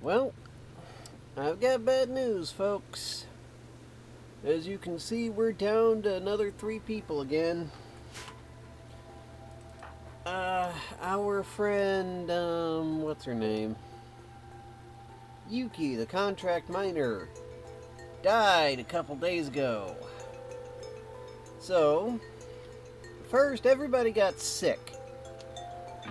Well, I've got bad news, folks. As you can see, we're down to another 3 people again. Our friend, what's her name? Yuki, the contract miner, died a couple days ago. So, first, everybody got sick.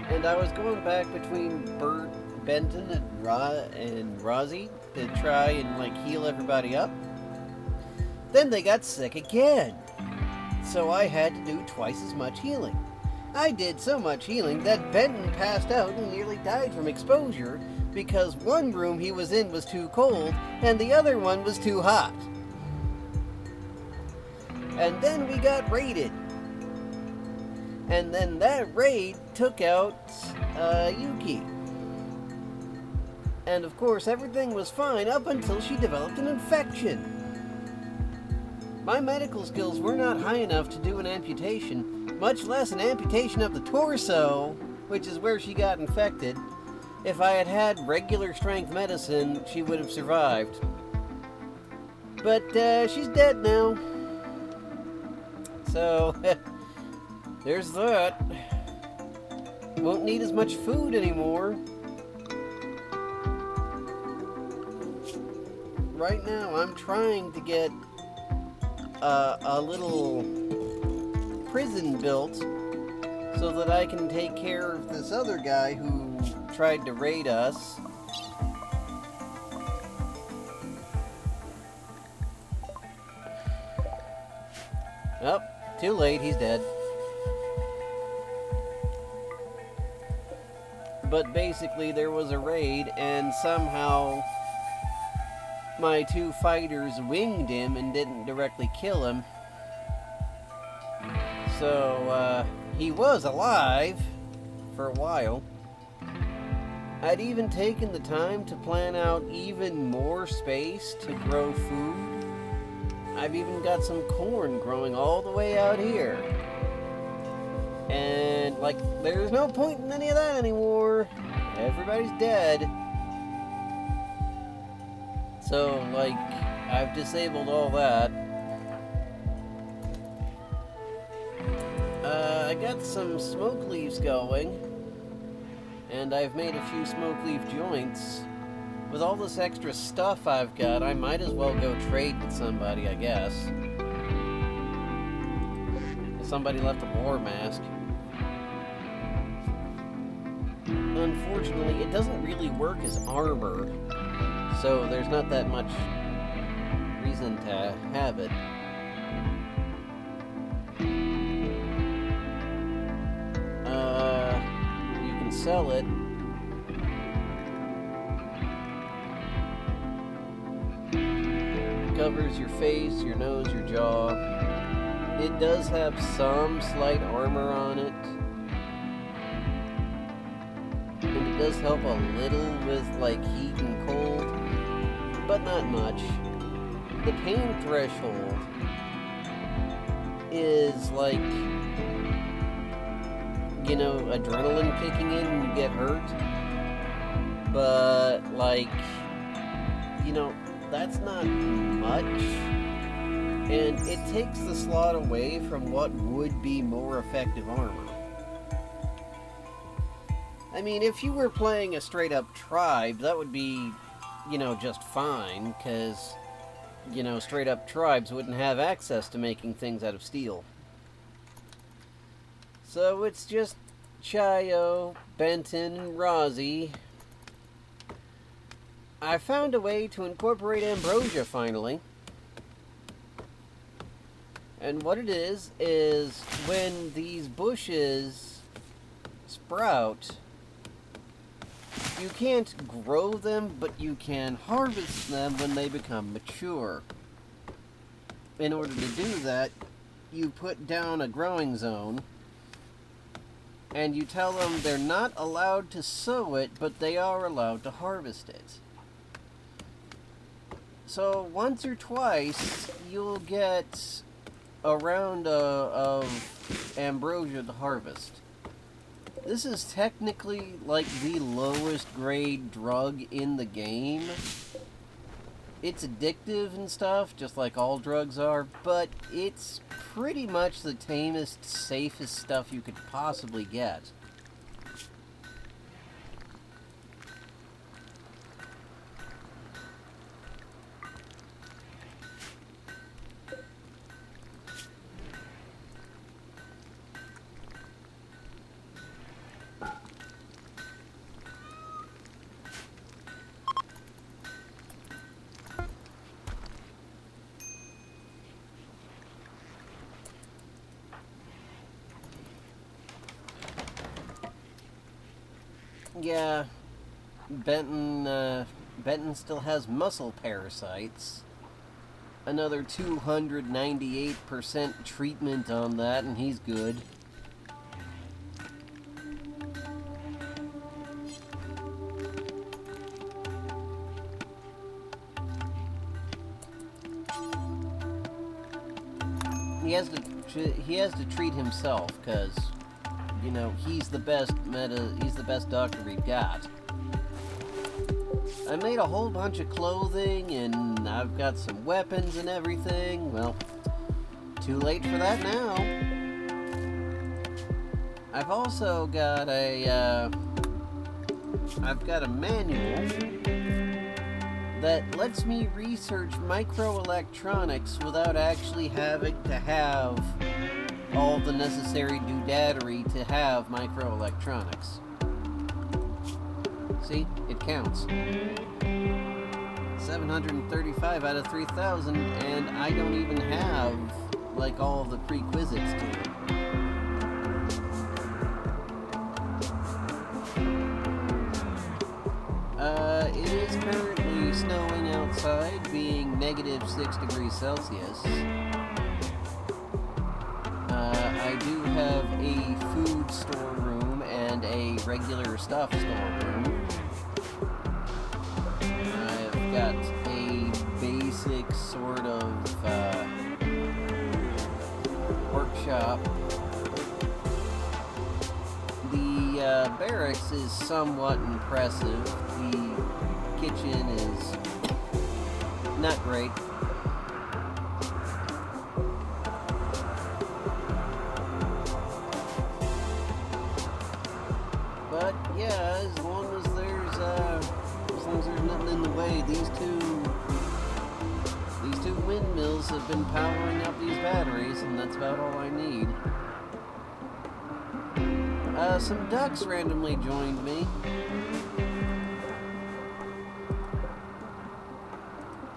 And I was going back between Bert, Benton, and Rozzy to try and, heal everybody up. Then they got sick again. So I had to do twice as much healing. I did so much healing that Benton passed out and nearly died from exposure because one room he was in was too cold and the other one was too hot. And then we got raided. And then that raid took out Yuki. And of course everything was fine up until she developed an infection. My medical skills were not high enough to do an amputation, much less an amputation of the torso, which is where she got infected. If I had had regular strength medicine, she would have survived. But she's dead now. So, there's that. Won't need as much food anymore. Right now, I'm trying to get a little prison built so that I can take care of this other guy who tried to raid us. Oh, too late, he's dead. But basically there was a raid and somehow my 2 fighters winged him and didn't directly kill him. So, he was alive for a while. I'd even taken the time to plan out even more space to grow food. I've even got some corn growing all the way out here. And, there's no point in any of that anymore. Everybody's dead. So, I've disabled all that. I got some smoke leaves going, and I've made a few smoke leaf joints. With all this extra stuff I've got, I might as well go trade with somebody, I guess. Somebody left a war mask. Unfortunately, it doesn't really work as armor, so there's not that much reason to have it. You can sell it. Covers your face, your nose, your jaw. It does have some slight armor on it. And it does help a little with heat and cold, but not much. The pain threshold is adrenaline kicking in when you get hurt. But that's not much. And it takes the slot away from what would be more effective armor. I mean, if you were playing a straight-up tribe, that would be, just fine, because, straight-up tribes wouldn't have access to making things out of steel. So it's just Chayo, Benton, and Rozzy. I found a way to incorporate ambrosia, finally. And what it is when these bushes sprout, you can't grow them, but you can harvest them when they become mature. In order to do that, you put down a growing zone, and you tell them they're not allowed to sow it, but they are allowed to harvest it. So once or twice, you'll get a round of ambrosia to harvest. This is technically like the lowest grade drug in the game. It's addictive and stuff, just like all drugs are, but it's pretty much the tamest, safest stuff you could possibly get. Yeah, Benton still has muscle parasites. Another 298% treatment on that, and he's good. He has to treat himself, because, you know, he's the best doctor we've got. I made a whole bunch of clothing, and I've got some weapons and everything. Well, too late for that now. I've also got a manual that lets me research microelectronics without actually having to have all the necessary doodaddery to have microelectronics. See? It counts. 735 out of 3,000, and I don't even have, like, all of the prerequisites to it. It is currently snowing outside, being -6 degrees Celsius. I do have a food storeroom and a regular stuff storeroom. I've got a basic sort of workshop. The barracks is somewhat impressive. The kitchen is not great. But yeah, as long as there's nothing in the way, these two windmills have been powering up these batteries, and that's about all I need. Some ducks randomly joined me.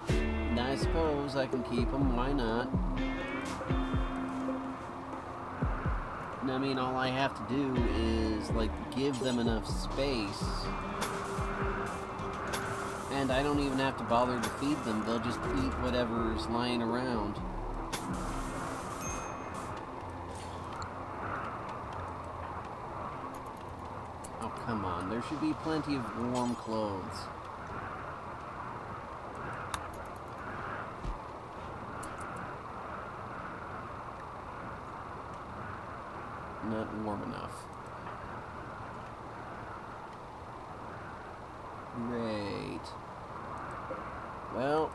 And I suppose I can keep them, why not? I mean, all I have to do is, like, give them enough space. And I don't even have to bother to feed them. They'll just eat whatever's lying around. Oh, come on. There should be plenty of warm clothes. Not warm enough. Great. Well,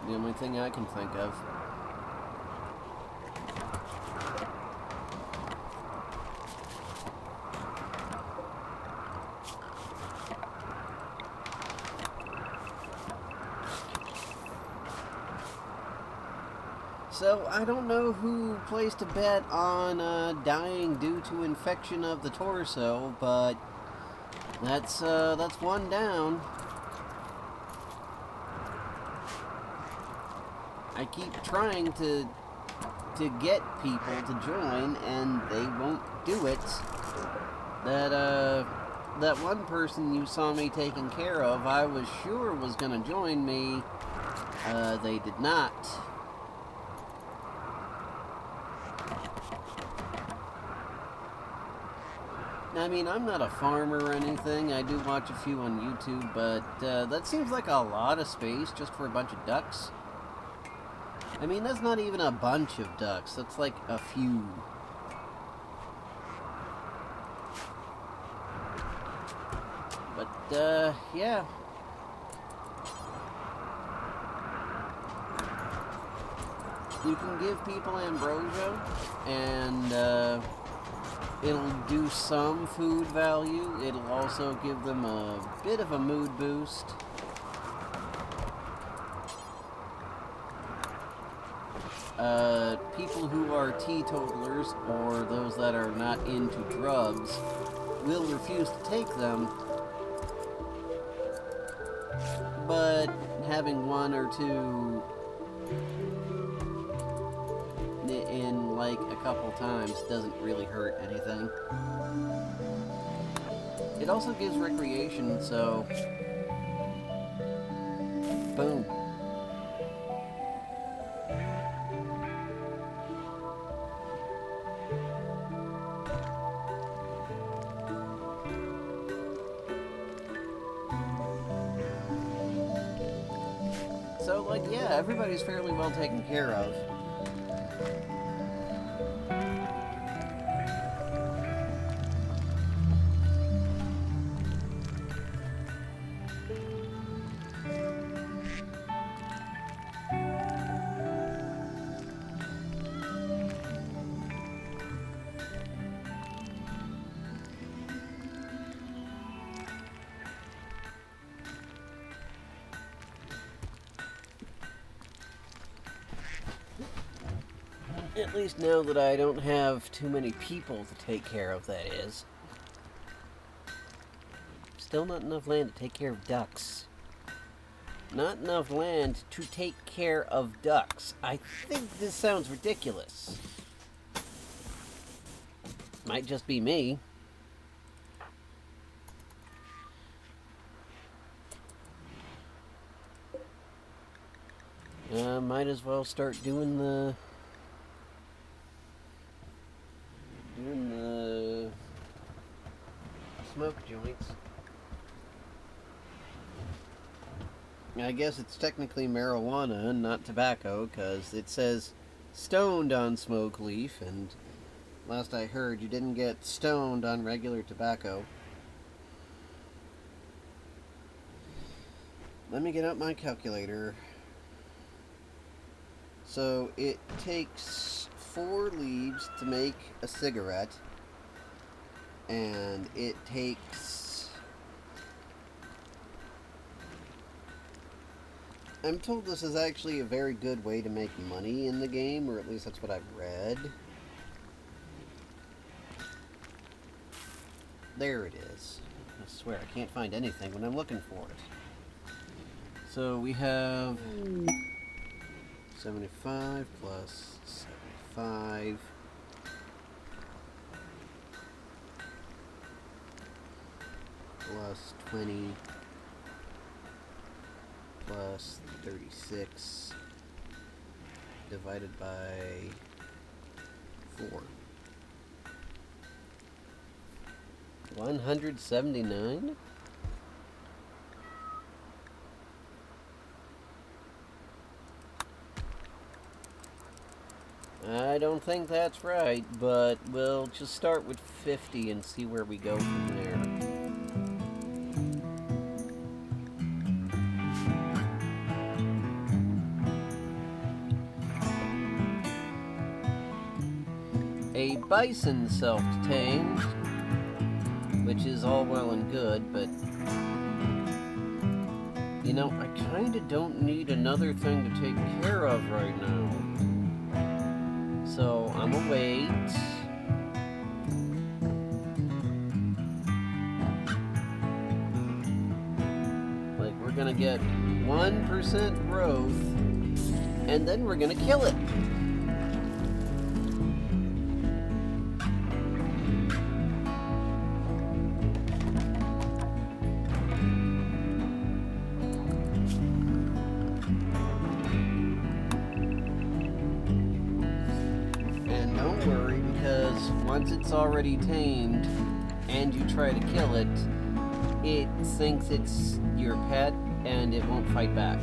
the only thing I can think of. So, I don't know who placed a bet on dying due to infection of the torso, but that's one down. I keep trying to get people to join, and they won't do it. That one person you saw me taking care of, I was sure was gonna join me. They did not. I mean, I'm not a farmer or anything. I do watch a few on YouTube, but that seems like a lot of space just for a bunch of ducks. I mean, that's not even a bunch of ducks. That's like a few. But, yeah. You can give people ambrosia, and it'll do some food value. It'll also give them a bit of a mood boost. People who are teetotalers or those that are not into drugs will refuse to take them, but having one or two in like a couple times doesn't really hurt anything. It also gives recreation, so boom. So, like, yeah, everybody's fairly well taken care of. At least now that I don't have too many people to take care of, that is. Still not enough land to take care of ducks. Not enough land to take care of ducks. I think this sounds ridiculous. Might just be me. Might as well start doing the smoke joints. I guess it's technically marijuana and not tobacco, because it says stoned on smoke leaf, and last I heard you didn't get stoned on regular tobacco. Let me get out my calculator. So it takes 4 leaves to make a cigarette, and it takes... I'm told this is actually a very good way to make money in the game, or at least that's what I've read. There it is. I swear, I can't find anything when I'm looking for it. So we have 75 plus 75 plus 20 plus 36 divided by 4. 179? I don't think that's right, but we'll just start with 50 and see where we go from there. A bison self-tamed, which is all well and good, but you know, I kinda don't need another thing to take care of right now. So I'm gonna wait. Like, we're gonna get 1% growth, and then we're gonna kill it. Once it's already tamed and you try to kill it, it thinks it's your pet and it won't fight back.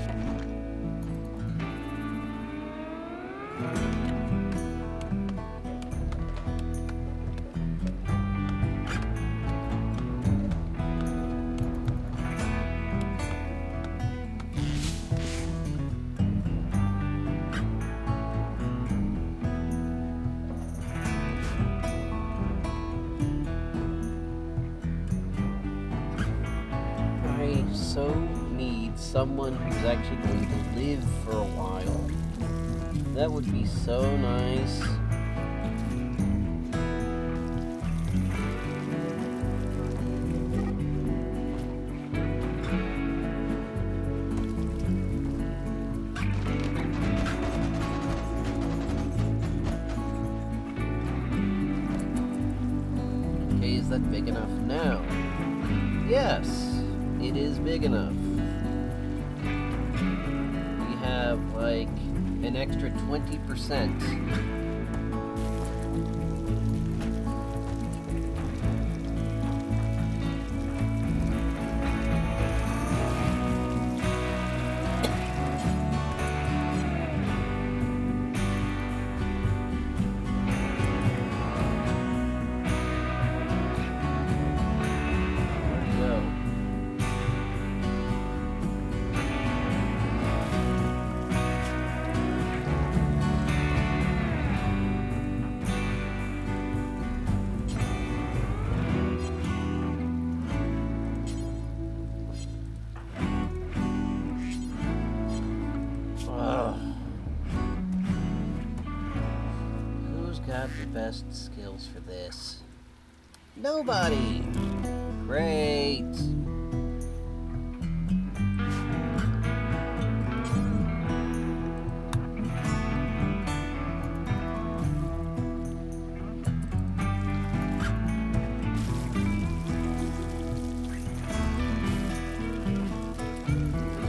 I so need someone who's actually going to live for a while. That would be so nice. Okay, is that big enough now? Yes, it is big enough. We have like an extra 20%. Got the best skills for this? Nobody! Great! Since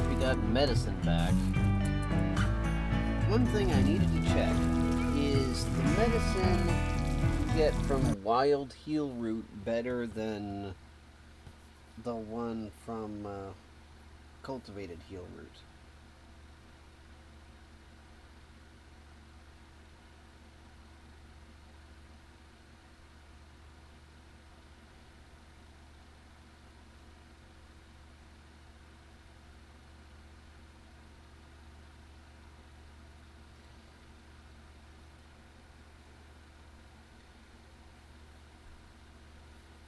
we got medicine back, one thing I needed to check is the medicine you get from wild heal root better than the one from cultivated heal root?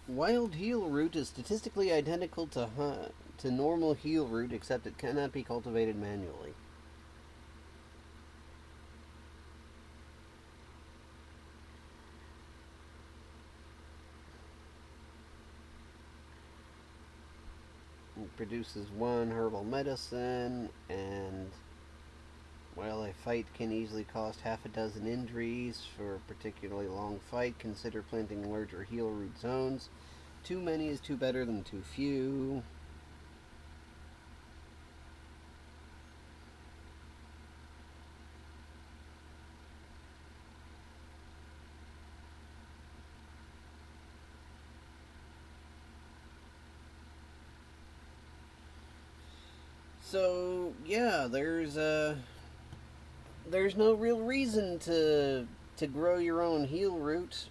Wild heal root is statistically identical to normal heal root, except it cannot be cultivated manually. It produces one herbal medicine, and while a fight can easily cost half a dozen injuries for a particularly long fight, consider planting larger heal root zones. Too many is too better than too few. So yeah, there's no real reason to grow your own heal root